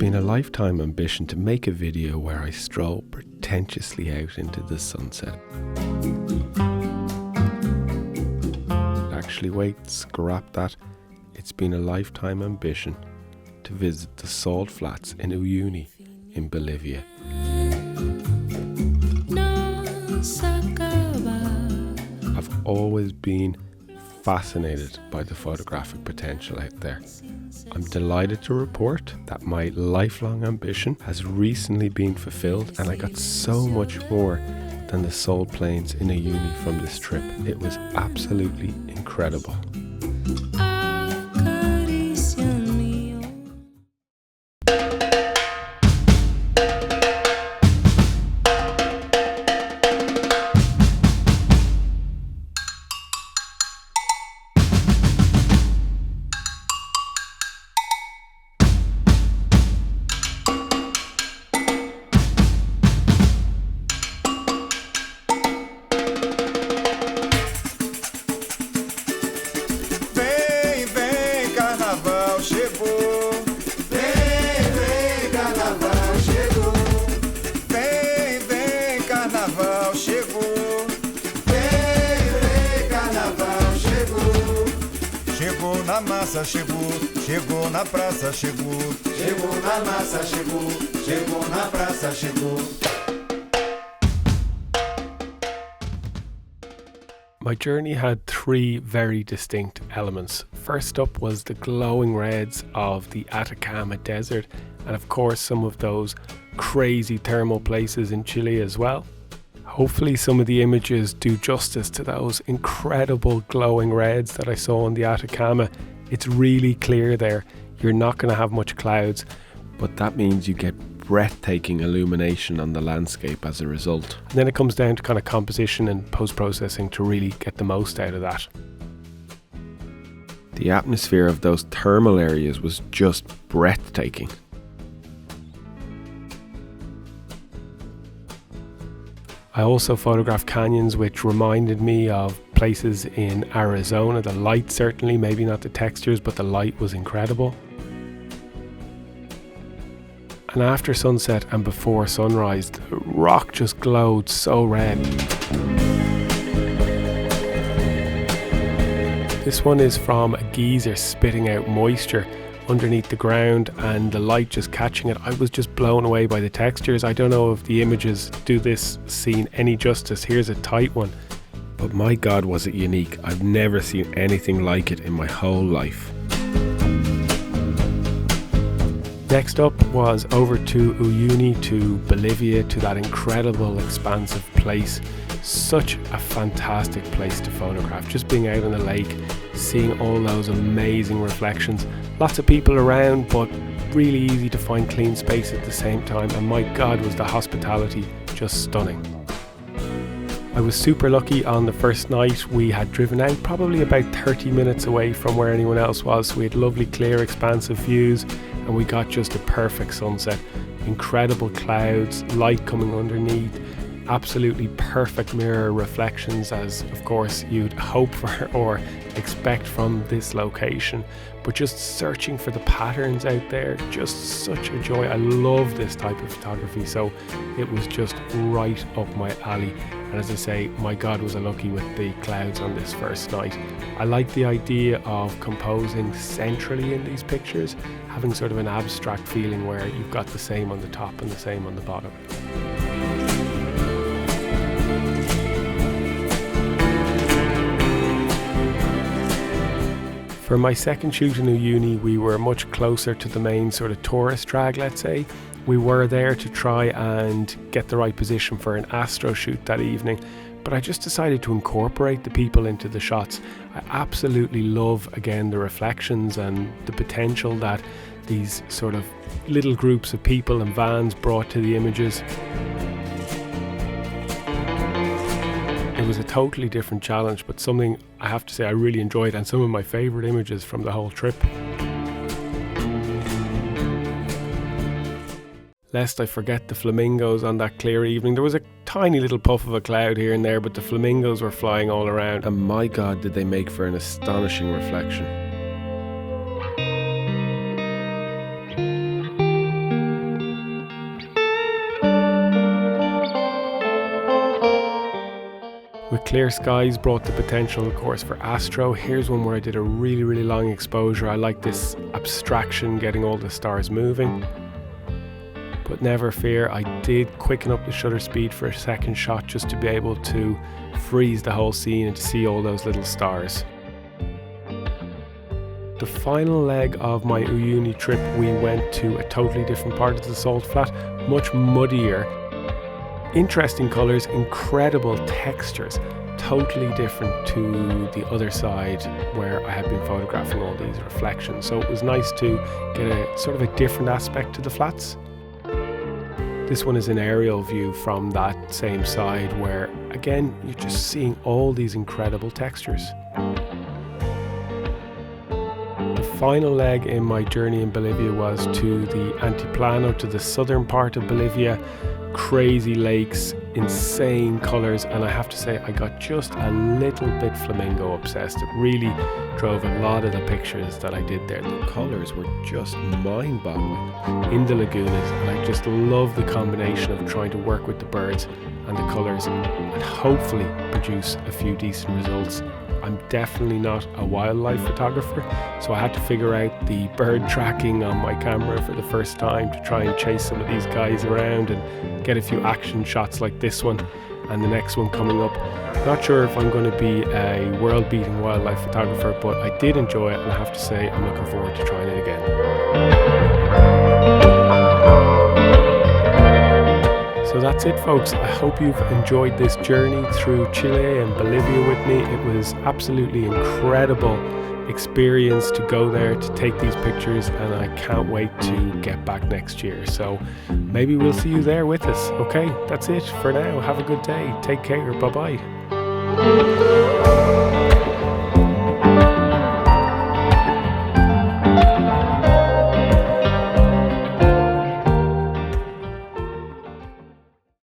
been a lifetime ambition to make a video where I stroll pretentiously out into the sunset. Actually, wait, scrap that. It's been a lifetime ambition to visit the salt flats in Uyuni in Bolivia. I've always been fascinated by the photographic potential out there. I'm delighted to report that my lifelong ambition has recently been fulfilled, and I got so much more than the salt plains in Uyuni from this trip. It was absolutely incredible. Chegou na massa, chegou na praça, chegou na massa, chegou na praça, chegou. My journey had three very distinct elements. First up was the glowing reds of the Atacama desert, and of course some of those crazy thermal places in Chile as well. Hopefully some of the images do justice to those incredible glowing reds that I saw in the Atacama. It's really clear there. You're not going to have much clouds, but that means you get breathtaking illumination on the landscape as a result. And then it comes down to kind of composition and post-processing to really get the most out of that. The atmosphere of those thermal areas was just breathtaking. I also photographed canyons which reminded me of places in Arizona. The light certainly, maybe not the textures, but the light was incredible. And after sunset and before sunrise, the rock just glowed so red. This one is from a geyser spitting out moisture underneath the ground and the light just catching it. I was just blown away by the textures. I don't know if the images do this scene any justice. Here's a tight one, but my God, was it unique. I've never seen anything like it in my whole life. Next up was over to Uyuni, to Bolivia, to that incredible expansive place. Such a fantastic place to photograph. Just being out on the lake, seeing all those amazing reflections. Lots of people around, but really easy to find clean space at the same time. And my God, was the hospitality just stunning. I was super lucky on the first night. We had driven out probably about 30 minutes away from where anyone else was. So we had lovely, clear, expansive views, and we got just a perfect sunset. Incredible clouds, light coming underneath, absolutely perfect mirror reflections, as of course you'd hope for or expect from this location. But just searching for the patterns out there, just such a joy. I love this type of photography, so it was just right up my alley. And as I say, my God, was I lucky with the clouds on this first night. I like the idea of composing centrally in these pictures, having sort of an abstract feeling where you've got the same on the top and the same on the bottom. For my second shoot in Uyuni, we were much closer to the main sort of tourist drag, let's say. We were there to try and get the right position for an astro shoot that evening, but I just decided to incorporate the people into the shots. I absolutely love, again, the reflections and the potential that these sort of little groups of people and vans brought to the images. It was a totally different challenge, but something I have to say I really enjoyed, and some of my favourite images from the whole trip. Lest I forget the flamingos on that clear evening. There was a tiny little puff of a cloud here and there, but the flamingos were flying all around, and my God, did they make for an astonishing reflection. clear skies brought the potential, of course, for astro. Here's one where I did a really long exposure. I like this abstraction, getting all the stars moving. But never fear, I did quicken up the shutter speed for a second shot just to be able to freeze the whole scene and to see all those little stars. The final leg of my Uyuni trip, we went to a totally different part of the salt flat, much muddier. Interesting colours, incredible textures, totally different to the other side where I had been photographing all these reflections. So it was nice to get a sort of a different aspect to the flats. This one is an aerial view from that same side where, again, you're just seeing all these incredible textures. The final leg in my journey in Bolivia was to the Altiplano, to the southern part of Bolivia. Crazy lakes, insane colours, and I have to say I got just a little bit flamingo obsessed. It really drove a lot of the pictures that I did there. The colours were just mind-boggling in the lagoons, and I just love the combination of trying to work with the birds and the colours and hopefully produce a few decent results. I'm definitely not a wildlife photographer, so I had to figure out the bird tracking on my camera for the first time to try and chase some of these guys around and get a few action shots like this one and the next one coming up. Not sure if I'm going to be a world-beating wildlife photographer, but I did enjoy it, and I have to say I'm looking forward to trying it again. So that's it, folks. I hope you've enjoyed this journey through Chile and Bolivia with me. It was absolutely incredible experience to go there to take these pictures, and I can't wait to get back next year. So maybe we'll see you there with us. Okay, that's it for now. Have a good day. Take care. Bye-bye.